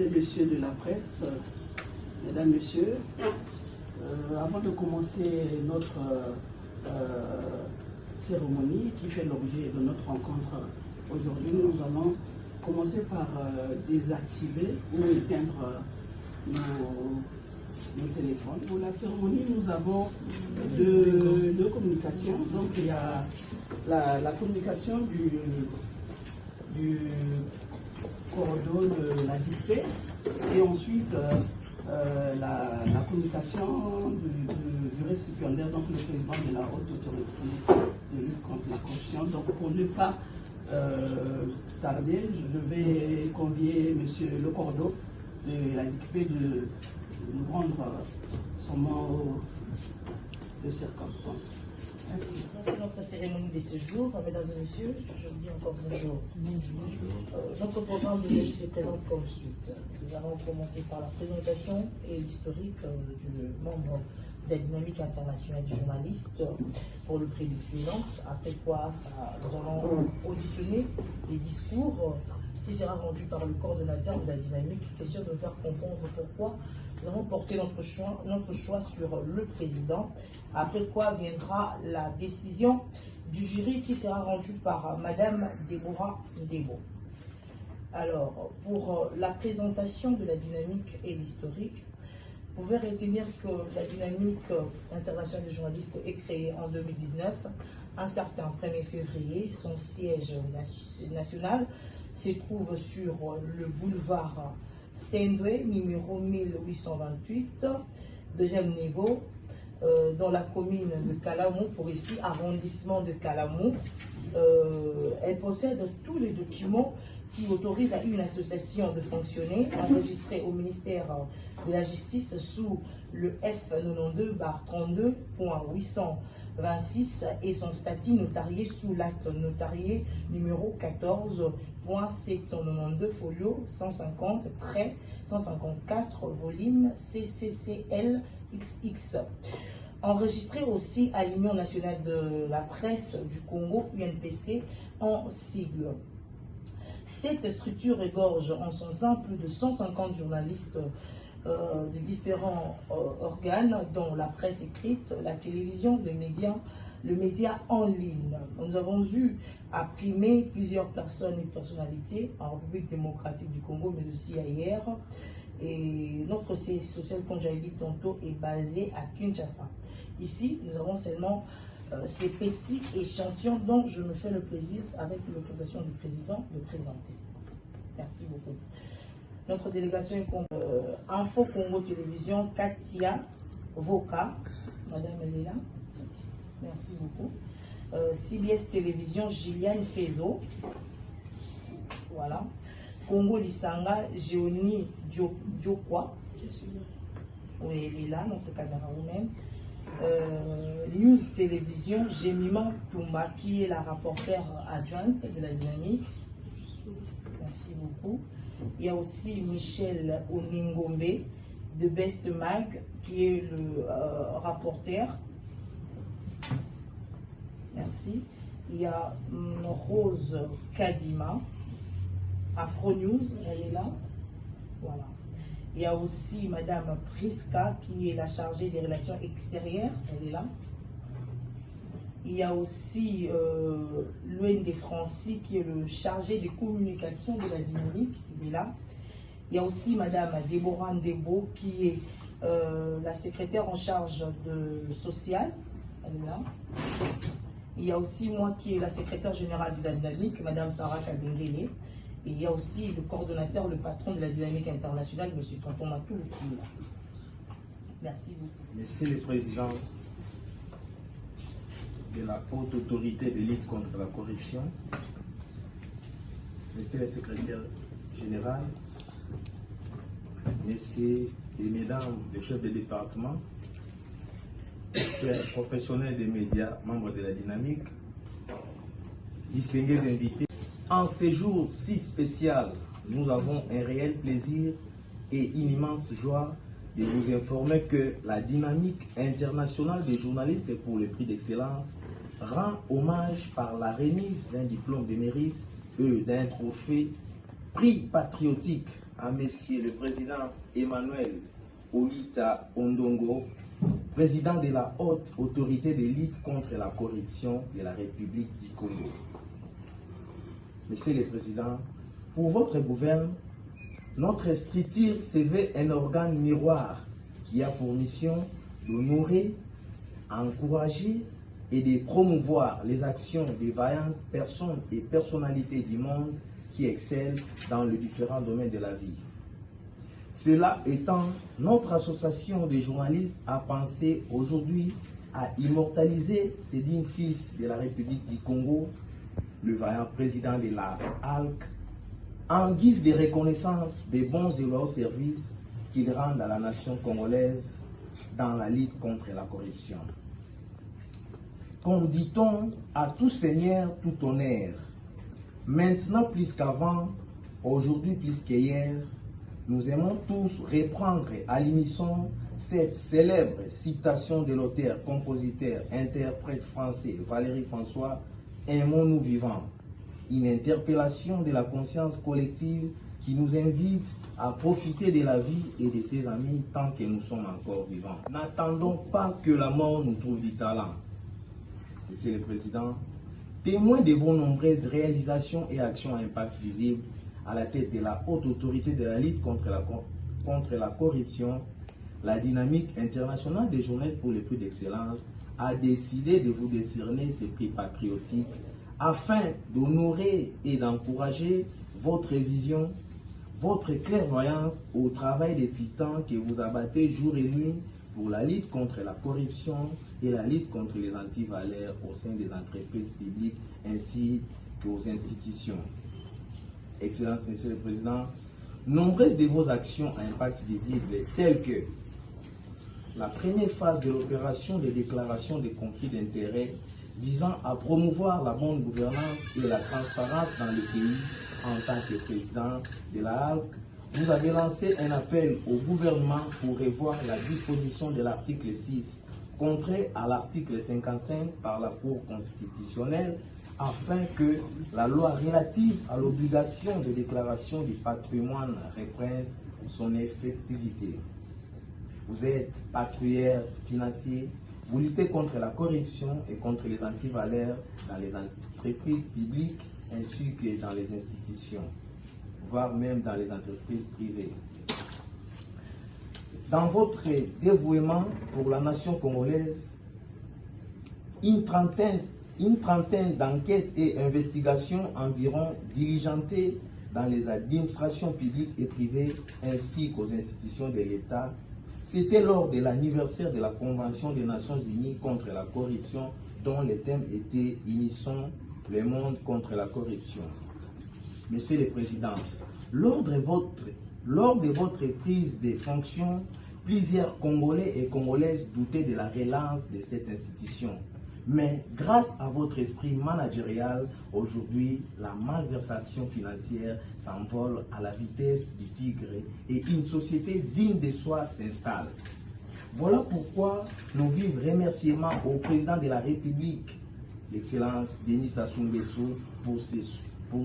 et messieurs de la presse, mesdames, messieurs, avant de commencer notre cérémonie qui fait l'objet de notre rencontre aujourd'hui, nous allons commencer par désactiver ou éteindre nos téléphones. Pour la cérémonie, nous avons deux communications. Donc il y a la communication du cordeau de la dictée et ensuite la communication du récipiendaire, donc le président de la haute autorité de lutte contre la corruption. Donc pour ne pas tarder, je vais convier monsieur le cordeau de la dictée de nous rendre son mot de circonstance. Merci. C'est notre cérémonie de ce jour. Mesdames et messieurs, je vous dis encore bonjour. Notre programme de se présente comme suite. Nous allons commencer par la présentation et l'historique du membre de la dynamique internationale du journaliste pour le prix d'excellence. Après quoi, nous allons auditionner les discours qui sera rendu par le coordonnateur de la dynamique, question de faire comprendre pourquoi nous avons porté notre choix sur le président, après quoi viendra la décision du jury qui sera rendue par Madame Déborah Ndebo. Alors, pour la présentation de la dynamique et l'historique, vous pouvez retenir que la dynamique internationale des journalistes est créée en 2019, un certain 1er février. Son siège national se trouve sur le boulevard Sendwe, numéro 1828, deuxième niveau, dans la commune de Kalamou, pour ici, arrondissement de Kalamou. Elle possède tous les documents qui autorisent à une association de fonctionner, enregistrée au ministère de la Justice sous le F92.32.826 et son statut notarié sous l'acte notarié numéro 14.792 folio 150-154 volume CCCL XX. Enregistré aussi à l'Union nationale de la presse du Congo, UNPC, en sigle. Cette structure égorge en son sein plus de 150 journalistes de différents organes, dont la presse écrite, la télévision, le média en ligne. Nous avons eu à primer plusieurs personnes et personnalités en République démocratique du Congo, mais aussi ailleurs. Et notre siège social, comme j'avais dit tantôt, est basé à Kinshasa. Ici, nous avons seulement ces petits échantillons dont je me fais le plaisir, avec l'autorisation du président, de présenter. Merci beaucoup. Notre délégation est Info Congo Télévision, Katia Voka. Madame, elle est là. Merci beaucoup. CBS Télévision, Gilliane Fezo. Voilà. Congo Lisanga, Géonie Diokwa. Oui, elle est là, notre camérawoman. News Télévision, Jemima Tumba, qui est la rapporteure adjointe de la dynamique. Merci beaucoup. Il y a aussi Michel Oningombe de Best Mag, qui est le rapporteur. Merci. Il y a Rose Kadima, Afro News, elle est là. Voilà. Il y a aussi Madame Priska, qui est la chargée des relations extérieures, elle est là. Il y a aussi Louen des Francis, qui est le chargé des communications de la dynamique, il est là. Il y a aussi Madame Déborah Ndebo, qui est la secrétaire en charge de social, elle est là. Il y a aussi moi qui est la secrétaire générale de la dynamique, Madame Sarah Kabengele. Et il y a aussi le coordonnateur, le patron de la dynamique internationale, M. Tonton Matou, qui est là. Merci beaucoup. Monsieur le Président de la haute autorité de lutte contre la corruption, Monsieur le secrétaire général, Messieurs et Mesdames les chefs de département, chers professionnels des médias, membres de la dynamique, distingués invités. En ces jours si spécial, nous avons un réel plaisir et une immense joie de vous informer que la dynamique internationale des journalistes pour le prix d'excellence rend hommage par la remise d'un diplôme de mérite et d'un trophée prix patriotique à Monsieur le Président Emmanuel Olita Ondongo, Président de la Haute Autorité de lutte contre la corruption de la République du Congo. Monsieur le Président, pour votre gouvernement, notre structure se veut un organe miroir qui a pour mission d'honorer, encourager et de promouvoir les actions des vaillantes personnes et personnalités du monde qui excellent dans les différents domaines de la vie. Cela étant, notre association des journalistes a pensé aujourd'hui à immortaliser ces dignes fils de la République du Congo, le vaillant président de la HALC, en guise de reconnaissance des bons et loyaux services qu'ils rendent à la nation congolaise dans la lutte contre la corruption. Comme dit-on, à tout seigneur, tout honneur. Maintenant plus qu'avant, aujourd'hui plus qu'hier, nous aimons tous reprendre à l'unisson cette célèbre citation de l'auteur, compositeur, interprète français Valéry François, Aimons-nous vivants. Une interpellation de la conscience collective qui nous invite à profiter de la vie et de ses amis tant que nous sommes encore vivants. N'attendons pas que la mort nous trouve du talent. Monsieur le Président, témoin de vos nombreuses réalisations et actions à impact visible à la tête de la haute autorité de la lutte contre la corruption, la dynamique internationale des journalistes pour les prix d'excellence a décidé de vous décerner ces prix patriotiques afin d'honorer et d'encourager votre vision, votre clairvoyance au travail des titans que vous abattez jour et nuit pour la lutte contre la corruption et la lutte contre les antivaleurs au sein des entreprises publiques ainsi qu'aux institutions. Excellence, Monsieur le Président, nombreuses de vos actions à impact visible telles que la première phase de l'opération de déclaration de conflits d'intérêts visant à promouvoir la bonne gouvernance et la transparence dans le pays en tant que président de la HALC, vous avez lancé un appel au gouvernement pour revoir la disposition de l'article 6, contraire à l'article 55 par la Cour constitutionnelle, afin que la loi relative à l'obligation de déclaration du patrimoine reprenne son effectivité. Vous êtes patrouilleur financier, vous luttez contre la corruption et contre les antivaleurs dans les entreprises publiques ainsi que dans les institutions, voire même dans les entreprises privées. Dans votre dévouement pour la nation congolaise, une trentaine d'enquêtes et investigations environ diligentées dans les administrations publiques et privées ainsi qu'aux institutions de l'État. C'était lors de l'anniversaire de la Convention des Nations Unies contre la corruption dont le thème était « Unissons le monde contre la corruption ». Monsieur le Président, lors de votre prise de fonction, plusieurs Congolais et Congolaises doutaient de la relance de cette institution. Mais grâce à votre esprit managérial, aujourd'hui, la malversation financière s'envole à la vitesse du tigre et une société digne de soi s'installe. Voilà pourquoi nos vifs remerciements au président de la République, l'Excellence Denis Sassou Nguesso, pour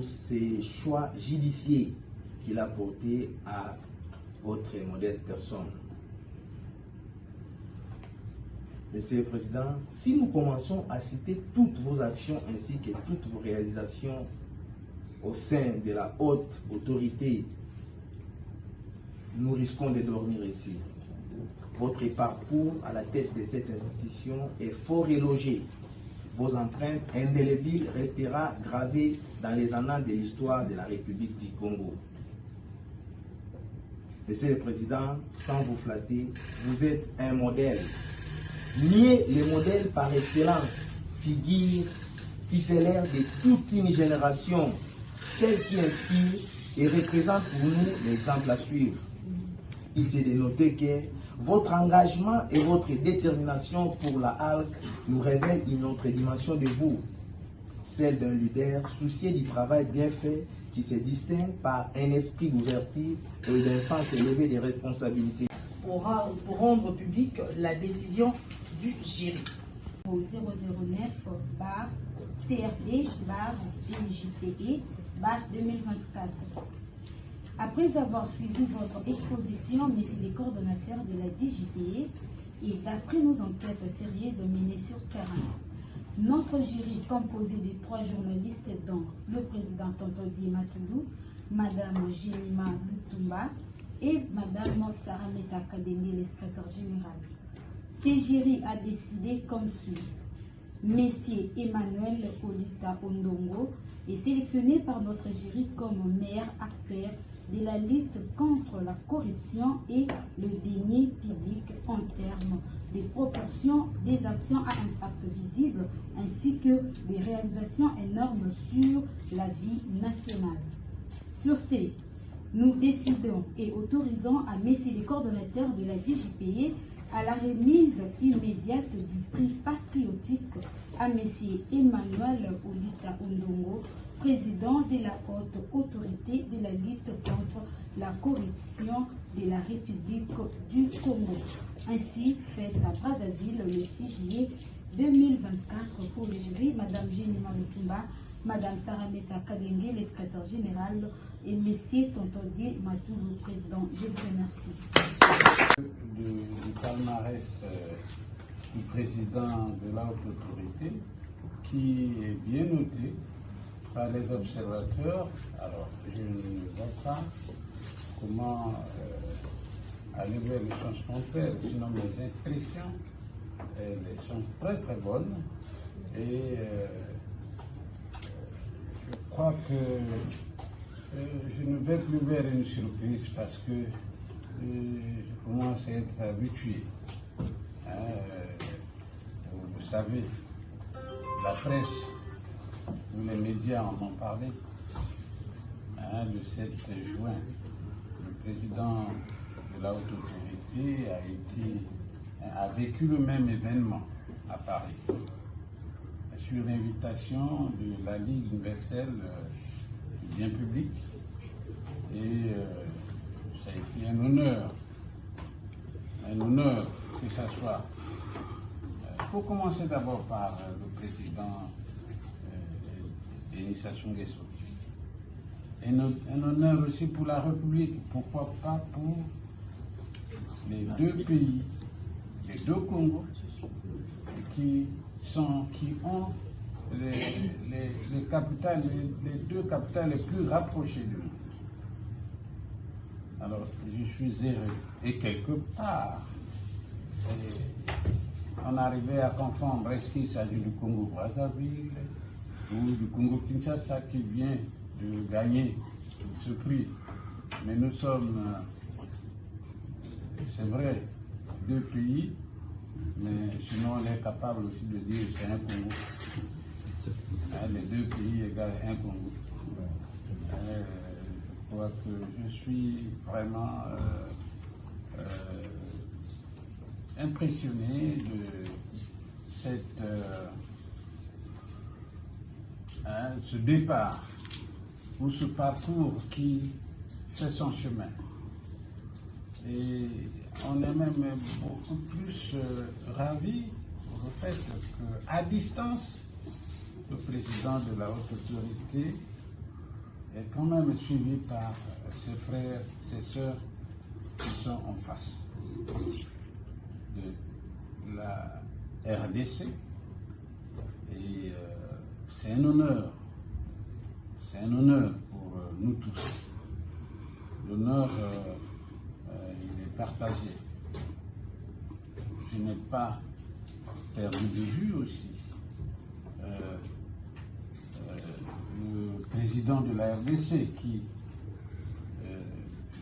ses choix judiciaires qu'il a portés à votre modeste personne. Monsieur le Président, si nous commençons à citer toutes vos actions ainsi que toutes vos réalisations au sein de la haute autorité, nous risquons de dormir ici. Votre parcours à la tête de cette institution est fort élogié. Vos empreintes indélébiles resteront gravées dans les annales de l'histoire de la République du Congo. Monsieur le Président, sans vous flatter, vous êtes un modèle. Nier le modèle par excellence, figure titulaire de toute une génération, celle qui inspire et représente pour nous l'exemple à suivre. Il s'est de noter que votre engagement et votre détermination pour la HALC nous révèlent une autre dimension de vous, celle d'un leader soucieux du travail bien fait qui se distingue par un esprit d'ouverture et d'un sens élevé des responsabilités. Pour rendre publique la décision du jury. Au 009-CRD-DJTE 2024. Après avoir suivi votre exposition, messieurs les coordonnateurs de la DJPE, et d'après nos enquêtes sérieuses menées sur terrain, notre jury composé de 3 journalistes, dont le président Tontodi Matoulou, Madame Jenima Lutumba et Madame Sarameta Kadenge, le secrétaire général. Ce jury a décidé comme suit. Monsieur Emmanuel Olita Ondongo est sélectionné par notre jury comme meilleur acteur de la lutte contre la corruption et le déni public en termes de proportion des actions à impact visible ainsi que des réalisations énormes sur la vie nationale. Sur ce, nous décidons et autorisons à messieurs les coordonnateurs de la DJPE à la remise immédiate du prix patriotique à messieurs Emmanuel Olita Ondongo, président de la haute autorité de la lutte contre la corruption de la République du Congo. Ainsi, faite à Brazzaville le 6 juillet 2024 pour le jury, Madame Jenima Lutumba, Madame Sarameta Kadenge, le secrétaire général, et Monsieur Tontodier Matoulou, président. Je vous remercie. Du palmarès du président de la haute autorité, qui est bien noté par les observateurs. Alors, je ne vois pas comment aller vers le sens contraire, sinon mes impressions, elles sont très très bonnes, et je crois que je ne vais plus vers une surprise parce que je commence à être habitué. Vous le savez, la presse ou les médias en ont parlé. Le 7 juin, le président de la haute autorité a vécu le même événement à Paris, sur l'invitation de la Ligue universelle du bien public, et ça a été un honneur que ça soit. Il faut commencer d'abord par le président Denis Sassou Nguesso. Un honneur aussi pour la République, pourquoi pas pour les deux pays, les deux Congos, qui ont les capitales, les deux capitales les plus rapprochées de nous. Alors, je suis heureux. Et quelque part, on arrivait à confondre, est-ce qu'il s'agit du Congo-Brazzaville ou du Congo-Kinshasa qui vient de gagner ce prix. Mais nous sommes, c'est vrai, deux pays, mais sinon on est capable aussi de dire que c'est un Congo. Les deux pays égalent un Congo. Je crois que je suis vraiment impressionné de ce départ ou ce parcours qui fait son chemin. Et on est même beaucoup plus ravis au fait qu'à distance, le président de la haute autorité est quand même suivi par ses frères, ses sœurs qui sont en face de la RDC. Et c'est un honneur pour nous tous. L'honneur, il est partagé. Je n'ai pas perdu de vue aussi le président de la RDC qui,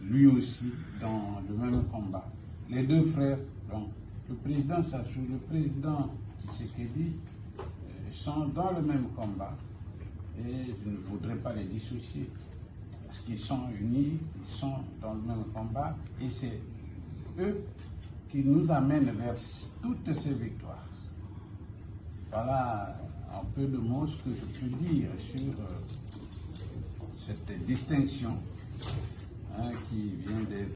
lui aussi, dans le même combat. Les deux frères, donc, le président Sassou, le président Tshisekedi, sont dans le même combat. Et je ne voudrais pas les dissocier, parce qu'ils sont unis, ils sont dans le même combat, et c'est eux qui nous amènent vers toutes ces victoires. Voilà un peu de mots ce que je peux dire sur cette distinction qui vient d'être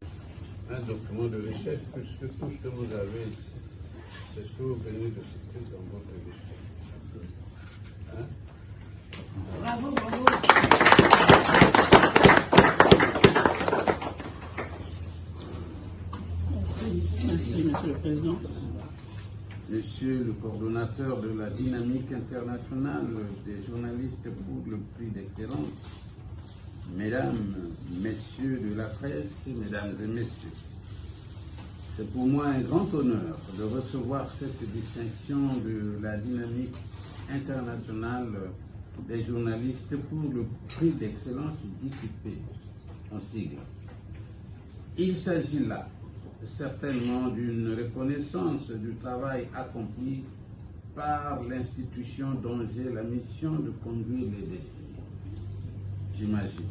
un document de recherche, puisque tout ce que vous avez ici, c'est ce que vous venez de citer dans votre recherche. Bravo, bravo. Merci, Monsieur le Président. Monsieur le coordonnateur de la dynamique internationale des journalistes pour le prix d'excellence, Mesdames, Messieurs de la presse, Mesdames et Messieurs, c'est pour moi un grand honneur de recevoir cette distinction de la dynamique internationale des journalistes pour le prix d'excellence DICP, en sigle. Il s'agit là certainement d'une reconnaissance du travail accompli par l'institution dont j'ai la mission de conduire les destinées. J'imagine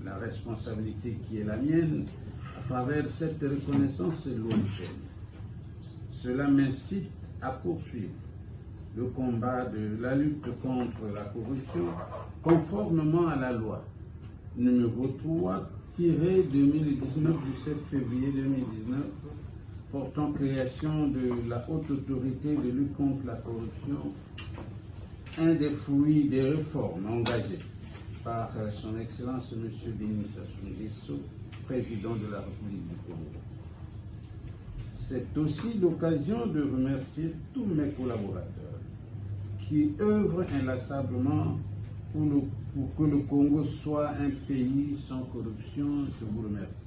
la responsabilité qui est la mienne à travers cette reconnaissance lointaine. Cela m'incite à poursuivre le combat de la lutte contre la corruption conformément à la loi numéro 3/2019 du 7 février 2019 portant création de la haute autorité de lutte contre la corruption, un des fruits des réformes engagées par son Excellence M. Denis Sassou Nguesso, président de la République du Congo. C'est aussi l'occasion de remercier tous mes collaborateurs qui œuvrent inlassablement pour que le Congo soit un pays sans corruption. Je vous remercie.